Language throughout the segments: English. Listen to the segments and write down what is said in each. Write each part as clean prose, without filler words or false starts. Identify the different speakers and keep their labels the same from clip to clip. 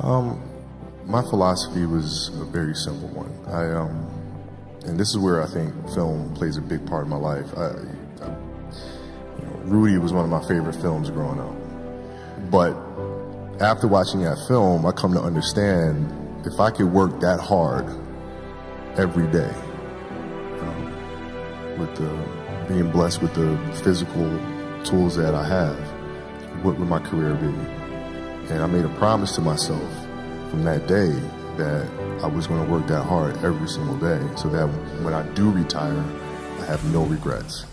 Speaker 1: My philosophy was a very simple one. And this is where I think film plays a big part of my life. Rudy was one of my favorite films growing up. But after watching that film, I come to understand if I could work that hard every day, with being blessed with the physical tools that I have, what would my career be? And I made a promise to myself from that day that I was going to work that hard every single day so that when I do retire, I have no regrets.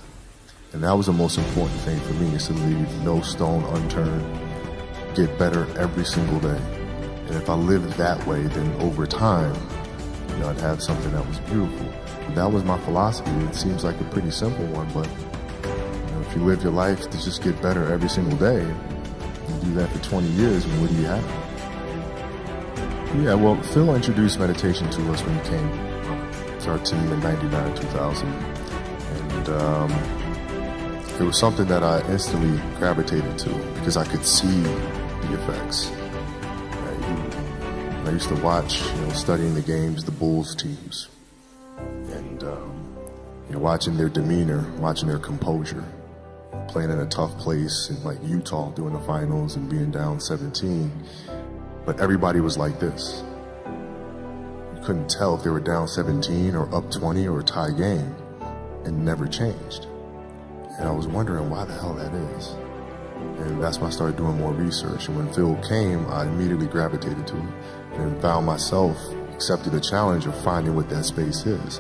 Speaker 1: And that was the most important thing for me, is to leave no stone unturned, get better every single day. And if I lived that way, then over time, I'd have something that was beautiful. And that was my philosophy. It seems like a pretty simple one, but if you live your life to just get better every single day, and do that for 20 years, what do you have? Yeah, well, Phil introduced meditation to us when he came to our team in 99, 2000. And it was something that I instantly gravitated to because I could see the effects. I used to watch, studying the games, the Bulls teams, and watching their demeanor, watching their composure, playing in a tough place in like Utah doing the finals and being down 17, but everybody was like this. You couldn't tell if they were down 17 or up 20 or a tie game, and never changed. And I was wondering why the hell that is. And that's when I started doing more research. And when Phil came, I immediately gravitated to it and found myself, accepted the challenge of finding what that space is.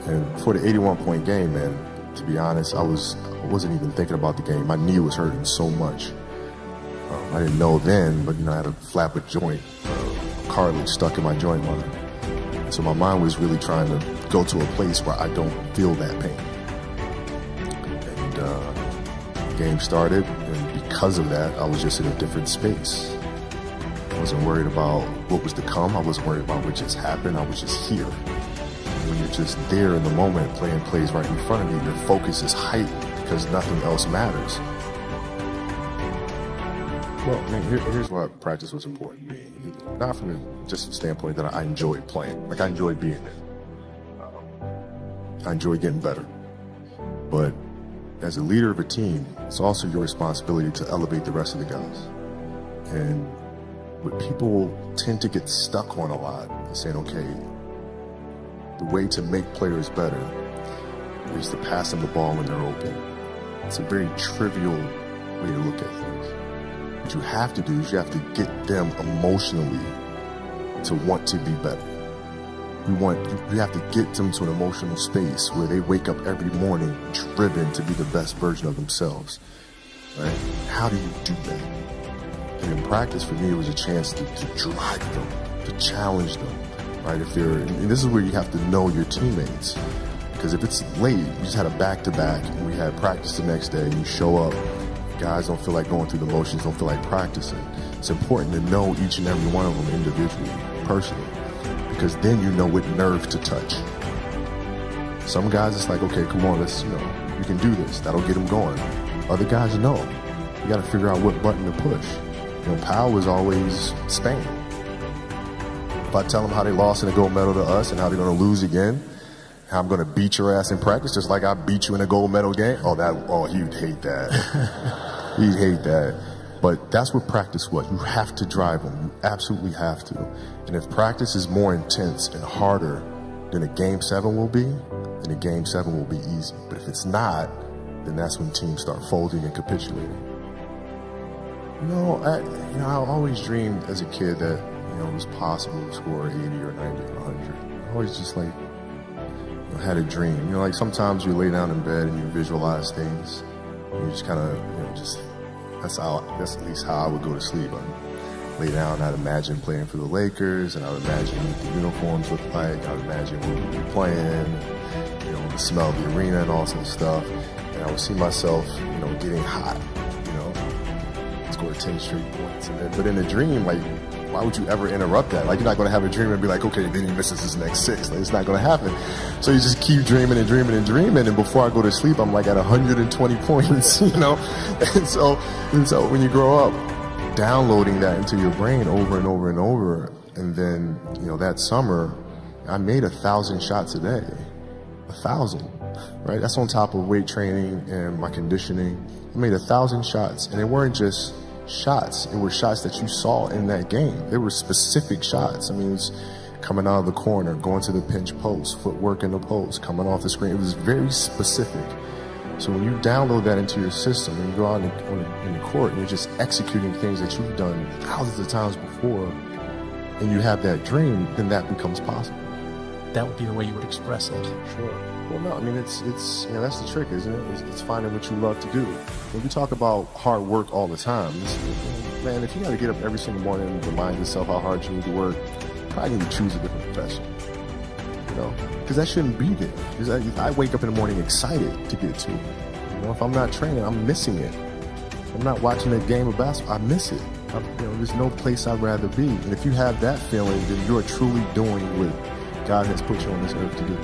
Speaker 1: And for the 81-point game, man, to be honest, I wasn't even thinking about the game. My knee was hurting so much. I didn't know then, but I had a flapper joint, cartilage stuck in my joint line. So my mind was really trying to go to a place where I don't feel that pain. And the game started, and because of that, I was just in a different space. I wasn't worried about what was to come. I wasn't worried about what just happened. I was just here. And when you're just there in the moment, playing plays right in front of you, your focus is heightened because nothing else matters. Well, here's why practice was important to me. Not from just the standpoint that I enjoyed playing. Like, I enjoyed being there. I enjoyed getting better. But as a leader of a team, it's also your responsibility to elevate the rest of the guys. And what people tend to get stuck on a lot is saying, okay, the way to make players better is to pass them the ball when they're open. It's a very trivial way to look at things. What you have to do is you have to get them emotionally to want to be better. You have to get them to an emotional space where they wake up every morning driven to be the best version of themselves. Right? How do you do that? And in practice, for me, it was a chance to drive them, to challenge them. Right? And this is where you have to know your teammates. Because if it's late, you just had a back-to-back, and we had practice the next day, and you show up, guys don't feel like going through the motions, don't feel like practicing. It's important to know each and every one of them individually, personally, because then you know what nerve to touch. Some guys, it's like, okay, come on, let's, you can do this. That'll get them going. Other guys, no. You got to figure out what button to push. Powell was always Spain. If I tell them how they lost in a gold medal to us and how they're going to lose again, how I'm going to beat your ass in practice just like I beat you in a gold medal game, he'd hate that. He'd hate that. But that's what practice was. You have to drive them. You absolutely have to. And if practice is more intense and harder than a Game 7 will be, then a Game 7 will be easy. But if it's not, then that's when teams start folding and capitulating. I always dreamed as a kid that, it was possible to score 80 or 90 or 100. I always just had a dream. Like sometimes you lay down in bed and you visualize things. And you just kind of, that's at least how I would go to sleep. I'd lay down and I'd imagine playing for the Lakers, and I would imagine what the uniforms look like. I would imagine what we'd be playing, the smell of the arena and all sorts of stuff. And I would see myself, getting hot, score 10 straight points. But in a dream, why would you ever interrupt that? You're not going to have a dream and be like, okay, then he misses his next 6. It's not going to happen. So you just keep dreaming and dreaming and dreaming. And before I go to sleep, I'm at 120 points, And so when you grow up, downloading that into your brain over and over and over. And then, you know, that summer, I made 1,000 shots a day. 1,000, right? That's on top of weight training and my conditioning. I made 1,000 shots, and they weren't just shots. It were shots that you saw in that game. They were specific shots. I mean, it was coming out of the corner, going to the pinch post, footwork in the post, coming off the screen. It was very specific. So when you download that into your system and you go out in the court and you're just executing things that you've done thousands of times before, and you have that dream, then that becomes possible.
Speaker 2: That would be the way you would express it.
Speaker 1: Sure. Well, no, I mean, it's you know, that's the trick, isn't it? It's finding what you love to do. When we talk about hard work all the time, man, if you got to get up every single morning and remind yourself how hard you need to work, probably need to choose a different profession. You know, because that shouldn't be there. Because I wake up in the morning excited to get to it. You know, if I'm not training, I'm missing it. If I'm not watching a game of basketball, I miss it. You know, there's no place I'd rather be. And if you have that feeling, then you are truly doing what God has put you on this earth to do.